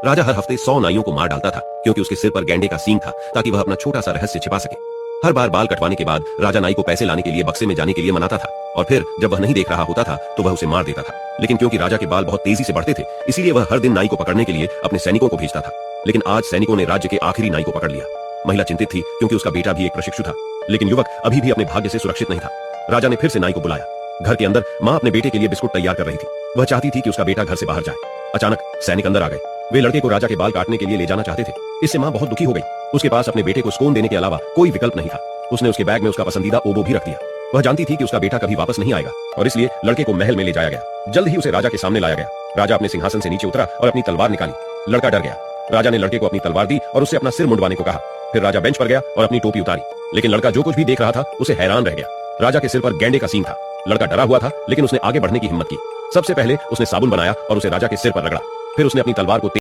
राजा हर हफ्ते 100 नाइयों को मार डालता था क्योंकि उसके सिर पर गैंडे का सींग था ताकि वह अपना छोटा सा रहस्य छिपा सके। हर बार बाल कटवाने के बाद राजा नाई को पैसे लाने के लिए बक्से में जाने के लिए मनाता था और फिर जब वह नहीं देख रहा होता था तो वह उसे मार देता था। लेकिन क्योंकि राजा के बाल बहुत तेजी से बढ़ते थे इसीलिए वह हर दिन नाई को पकड़ने के लिए अपने सैनिकों को भेजता था। लेकिन आज सैनिकों ने राज्य के आखिरी नाई को पकड़ लिया। महिला चिंतित थी क्योंकि उसका बेटा भी एक प्रशिक्षु था, लेकिन युवक अभी भी अपने भाग्य से सुरक्षित नहीं था। राजा ने फिर से नाई को बुलाया। घर के अंदर माँ अपने बेटे के लिए बिस्कुट तैयार कर रही थी। वह चाहती थी कि उसका बेटा घर से बाहर जाए। अचानक सैनिक अंदर आ गए। वे लड़के को राजा के बाल काटने के लिए ले जाना चाहते थे। इससे माँ बहुत दुखी हो गई। उसके पास अपने बेटे को स्कोन देने के अलावा कोई विकल्प नहीं था। उसने उसके बैग में उसका पसंदीदा ओबो भी रख दिया। वह जानती थी कि उसका बेटा कभी वापस नहीं आएगा और इसलिए लड़के को महल में ले जाया गया। जल्द ही उसे राजा के सामने लाया गया। राजा अपने सिंहासन से नीचे उतरा और अपनी तलवार निकाली। लड़का डर गया। राजा ने लड़के को अपनी तलवार दी और उससे अपना सिर मुंडवाने को कहा। फिर राजा बेंच पर गया और अपनी टोपी उतारी, लेकिन लड़का जो कुछ भी देख रहा था उसे हैरान रह गया। राजा के सिर पर गैंडे का सींग था। लड़का डरा हुआ था, लेकिन उसने आगे बढ़ने की हिम्मत की। सबसे पहले उसने साबुन बनाया और उसे राजा के सिर पर रगड़ा। फिर उसने अपनी तलवार को